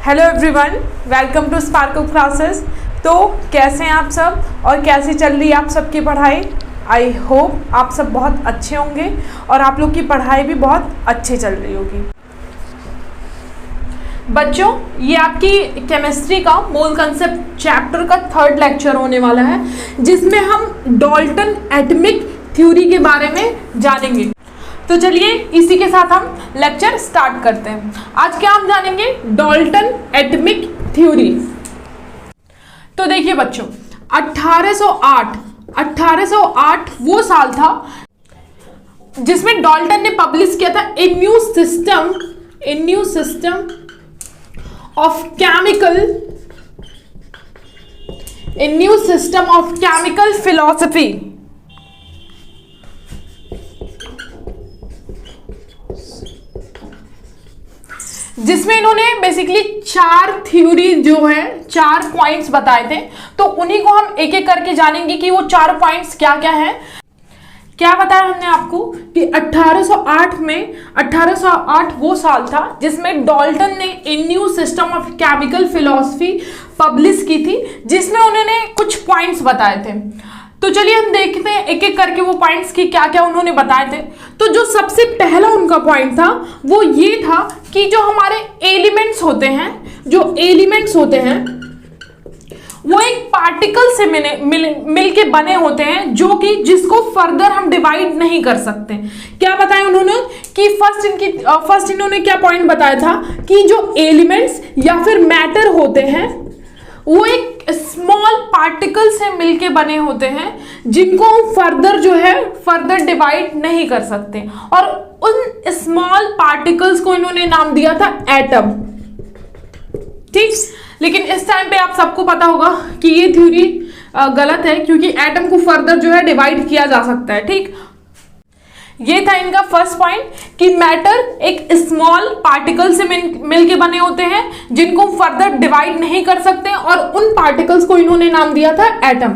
Hello everyone, welcome to Spark of Classes. तो कैसे हैं आप सब और कैसी चल रही है आप सबकी पढ़ाई? आई होप आप सब बहुत अच्छे होंगे और आप लोग की पढ़ाई भी बहुत अच्छी चल रही होगी। बच्चों, ये आपकी केमिस्ट्री का मोल कंसेप्ट चैप्टर का 3rd लेक्चर होने वाला है, जिसमें हम डाल्टन एटॉमिक थ्योरी के बारे में जानेंगे। तो चलिए इसी के साथ हम लेक्चर स्टार्ट करते हैं। आज क्या हम जानेंगे? Dalton atomic theory. तो देखिए बच्चों, 1808 वो साल था जिसमें डाल्टन ने पब्लिश किया था a new system of chemical philosophy, जिसमें इन्होंने बेसिकली 4 थ्योरी जो है 4 पॉइंट्स बताए थे। तो उन्हीं को हम एक एक करके जानेंगे कि वो 4 पॉइंट्स क्या क्या हैं। क्या बताया हमने आपको कि 1808 वो साल था जिसमें डाल्टन ने a new system of chemical philosophy publish की थी, जिसमें उन्होंने कुछ पॉइंट्स बताए थे। तो चलिए हम देखते हैं एक एक करके वो पॉइंट्स की क्या क्या उन्होंने बताए थे। तो जो सबसे पहला उनका पॉइंट था वो ये था कि जो हमारे एलिमेंट्स होते हैं वो एक पार्टिकल से मिल के बने होते हैं, जो कि जिसको फर्दर हम डिवाइड नहीं कर सकते। क्या बताया उन्होंने कि फर्स्ट इन्होंने क्या पॉइंट बताया था कि जो एलिमेंट्स या फिर मैटर होते हैं वो एक स्मॉल पार्टिकल से मिलके बने होते हैं, जिनको हम फर्दर डिवाइड नहीं कर सकते। और उन स्मॉल पार्टिकल्स को इन्होंने नाम दिया था एटम। ठीक, लेकिन इस टाइम पे आप सबको पता होगा कि ये थ्योरी गलत है, क्योंकि एटम को फर्दर जो है डिवाइड किया जा सकता है। ठीक, ये था इनका फर्स्ट पॉइंट कि मैटर एक स्मॉल पार्टिकल से मिलके बने होते हैं, जिनको फर्दर डिवाइड नहीं कर सकते, और उन पार्टिकल्स को इन्होंने नाम दिया था एटम।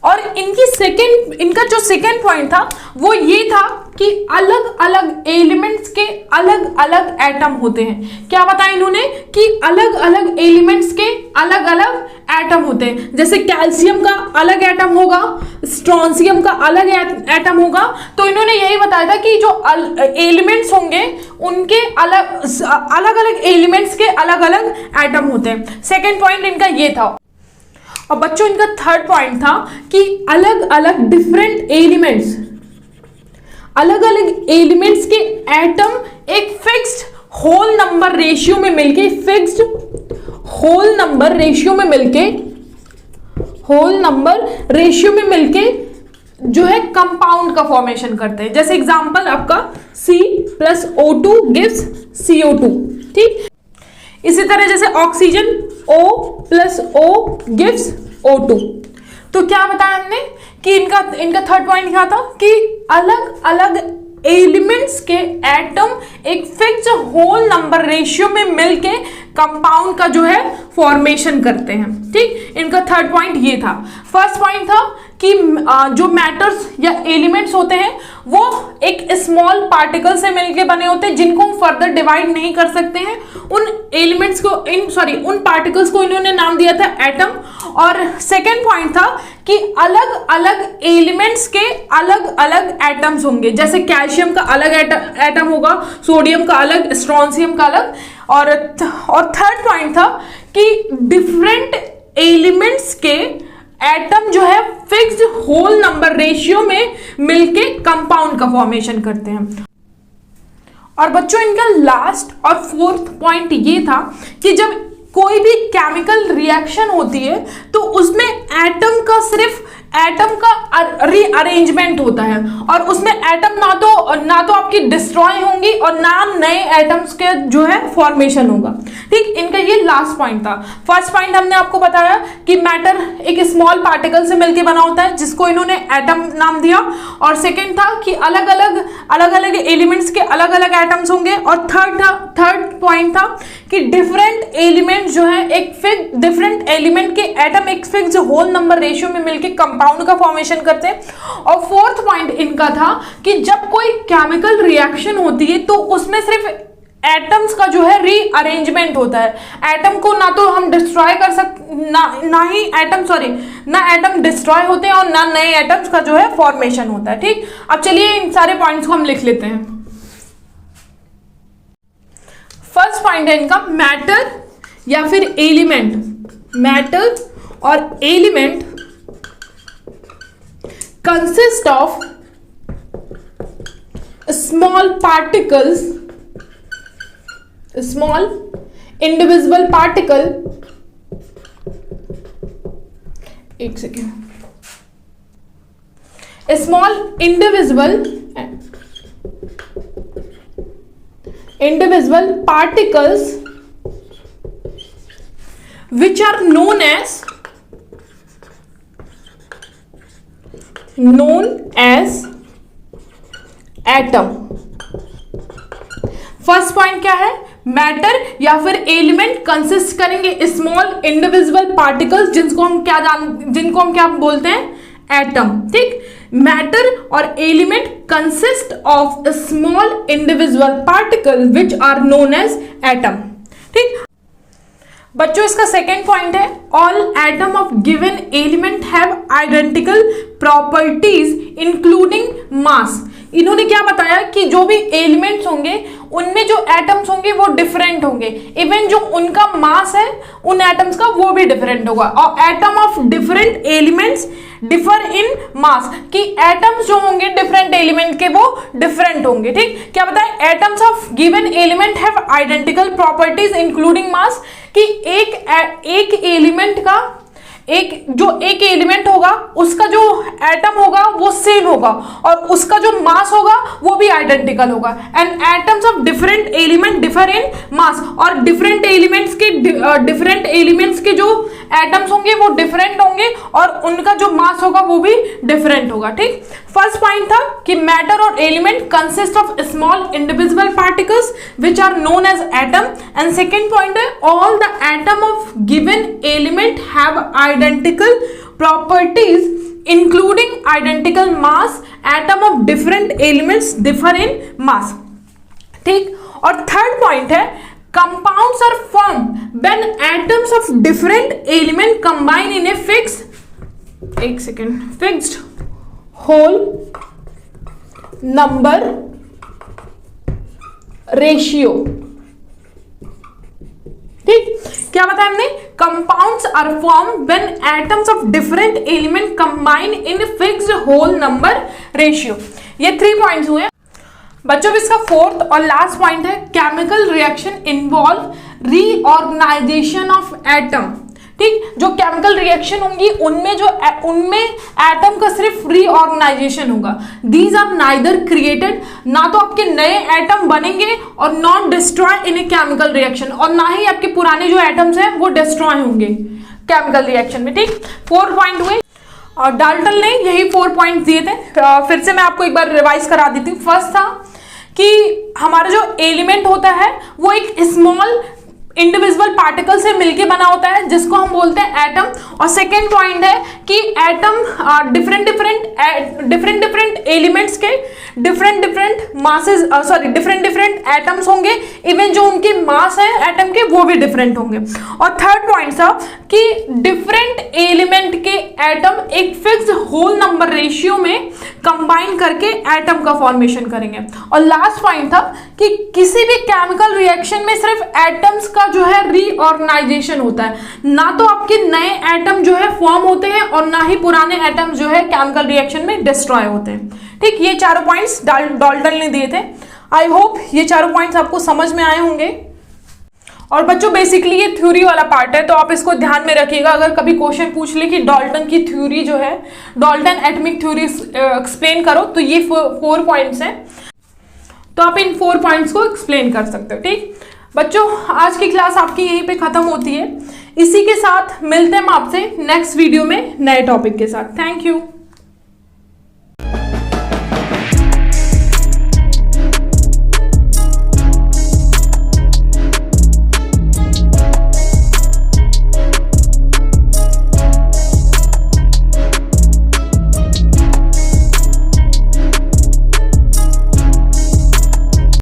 और इनका जो सेकेंड पॉइंट था वो ये था कि अलग अलग एलिमेंट्स के अलग अलग एटम होते हैं। क्या बताया इन्होंने कि अलग अलग एलिमेंट्स के अलग अलग एटम होते हैं। जैसे कैल्शियम का अलग एटम होगा, स्ट्रोंशियम का अलग एटम होगा। तो इन्होंने यही बताया था कि जो एलिमेंट्स होंगे उनके अलग अलग एलिमेंट्स के अलग अलग एटम होते हैं। सेकेंड पॉइंट इनका ये था। और बच्चों, इनका थर्ड पॉइंट था कि अलग अलग डिफरेंट एलिमेंट्स के एटम एक फिक्स्ड होल नंबर रेशियो में मिलके जो है कंपाउंड का फॉर्मेशन करते हैं। जैसे एग्जांपल आपका C+O2 गिव्स CO2। ठीक, इसी तरह जैसे ऑक्सीजन O+O गिव्स O2। तो क्या बताया हमने कि इनका थर्ड पॉइंट क्या था कि अलग अलग एलिमेंट्स के एटम एक फिक्स्ड होल नंबर रेशियो में मिलके कंपाउंड का जो है फॉर्मेशन करते हैं। ठीक, इनका थर्ड पॉइंट ये था। फर्स्ट पॉइंट था कि जो मैटर्स या एलिमेंट्स होते हैं वो एक स्मॉल पार्टिकल से मिलके बने होते हैं, जिनको हम फर्दर डिवाइड नहीं कर सकते हैं। उन पार्टिकल्स को इन्होंने नाम दिया था एटम। और सेकेंड पॉइंट था कि अलग अलग एलिमेंट्स के अलग अलग एटम्स होंगे। जैसे कैल्शियम का अलग एटम होगा, सोडियम का अलग, स्ट्रोंशियम का अलग। और थर्ड पॉइंट था कि डिफरेंट एलिमेंट्स के एटम जो है फिक्स्ड होल नंबर रेशियो में मिलके कंपाउंड का फॉर्मेशन करते हैं। और बच्चों, इनका लास्ट और फोर्थ पॉइंट ये था कि जब कोई भी केमिकल रिएक्शन होती है तो उसमें एटम का रीअरेंजमेंट होता है, और उसमें एटम ना तो आपकी डिस्ट्रॉय होंगी और ना नए एटम्स के जो है फॉर्मेशन होगा। ठीक, इनका ये लास्ट पॉइंट था। फर्स्ट पॉइंट हमने आपको बताया कि मैटर एक स्मॉल पार्टिकल से मिलकर बना होता है, जिसको इन्होंने एटम नाम दिया। और सेकेंड था कि अलग अलग एलिमेंट्स के अलग अलग एटम्स होंगे। और थर्ड पॉइंट था कि डिफरेंट एलिमेंट जो है डिफरेंट एलिमेंट के एटम एक फिक्स्ड होल नंबर रेशियो में मिलकर कंपाउंड का फॉर्मेशन करते हैं। और फोर्थ पॉइंट इनका था कि जब कोई केमिकल रिएक्शन होती है तो उसमें सिर्फ एटम्स का जो है रीअरेंजमेंट होता है। एटम को ना तो हम डिस्ट्रॉय कर ना ही एटम ना एटम डिस्ट्रॉय होते हैं और ना नए एटम्स का जो है फॉर्मेशन होता है। ठीक, अब चलिए इन सारे पॉइंट्स को हम लिख लेते हैं। फर्स्ट पॉइंट है इनका मैटर या फिर एलिमेंट। मैटर और element consist of small particles, small individual particle, एक second, small individual particles which are known as atom। First point क्या है, मैटर या फिर एलिमेंट कंसिस्ट करेंगे स्मॉल इंडिविजुअल पार्टिकल्स जिनको हम क्या बोलते हैं, एटम। ठीक, मैटर और element consist of small individual particle which are known as atom. ठीक बच्चों, इसका सेकेंड पॉइंट है all atom of given element have identical properties including मास। इन्होंने क्या बताया कि जो भी एलिमेंट्स होंगे उनमें जो एटम्स होंगे वो डिफरेंट होंगे, इवन जो उनका मास है उन एटम्स का वो भी डिफरेंट होगा। और atom of different elements differ in mass, कि एटम्स जो होंगे डिफरेंट एलिमेंट के वो डिफरेंट होंगे। ठीक, क्या बताए, atoms of given element have identical properties including mass, कि एक एलिमेंट का एक एलिमेंट होगा उसका जो एटम होगा वो सेम होगा और उसका जो मास होगा वो भी आइडेंटिकल होगा। And atoms of different element differ in mass, और डिफरेंट एलिमेंट्स के जो एटम्स होंगे वो डिफरेंट होंगे और उनका जो मास होगा वो भी डिफरेंट होगा। ठीक, फर्स्ट पॉइंट था कि मैटर और element consist of small individual particles which are known as atom. And second point है all the atom of given element have identical properties including identical mass, atom of different elements differ in mass. ठीक, और third point है compounds are formed when atoms of different element combine in a fixed whole number ratio। ठीक, क्या बताया हमने, compounds are formed when atoms of different element combine in a fixed whole number ratio। ये 3 points हुए। बच्चों, इसका fourth और last point है chemical reaction involve reorganisation of atom. ठीक, जो केमिकल रिएक्शन होंगी उनमें एटम का सिर्फ रीऑर्गेनाइजेशन होगा। दीज आर नाइदर क्रिएटेड, ना तो आपके नए एटम बनेंगे और not destroy in a chemical reaction, और ना ही आपके पुराने जो एटम्स हैं वो डिस्ट्रॉय होंगे केमिकल रिएक्शन में। ठीक, 4 पॉइंट हुए और डाल्टन ने यही 4 पॉइंट दिए थे। फिर से मैं आपको एक बार रिवाइज करा देती हूँ। फर्स्ट था कि हमारा जो एलिमेंट होता है वो एक स्मॉल इंडिविजुअल पार्टिकल से मिलके बना होता है जिसको हम बोलते हैं एटम। और सेकेंड पॉइंट है कि एटम डिफरेंट डिफरेंट एलिमेंट्स के डिफरेंट डिफरेंट एटम्स होंगे, इवन जो उनके मास है एटम के वो भी डिफरेंट होंगे। और थर्ड पॉइंट था कि डिफरेंट एलिमेंट के एटम एक फिक्स्ड होल नंबर रेशियो में कंबाइन करके एटम का फॉर्मेशन करेंगे। और लास्ट पॉइंट था कि किसी भी केमिकल रिएक्शन में सिर्फ एटम्स का जो है रीऑर्गेनाइजेशन होता है, ना तो आपके नए एटम जो है फॉर्म होते हैं और ना ही पुराने एटम जो है केमिकल रिएक्शन में डिस्ट्रॉय होते हैं। ठीक, ये चारों पॉइंट्स डाल्टन ने दिए थे। आई होप ये चारों पॉइंट्स आपको समझ में आए होंगे। और बच्चों, बेसिकली ये थ्योरी वाला पार्ट है तो आप इसको ध्यान में रखिएगा। अगर कभी क्वेश्चन पूछ ले कि डाल्टन की थ्योरी जो है, डाल्टन एटॉमिक थ्योरी एक्सप्लेन करो, तो ये 4 पॉइंट्स हैं, तो आप इन 4 पॉइंट्स को एक्सप्लेन कर सकते हो। ठीक बच्चों, आज की क्लास आपकी यहीं पे खत्म होती है। इसी के साथ मिलते हैं हम आपसे नेक्स्ट वीडियो में नए टॉपिक के साथ। Thank you.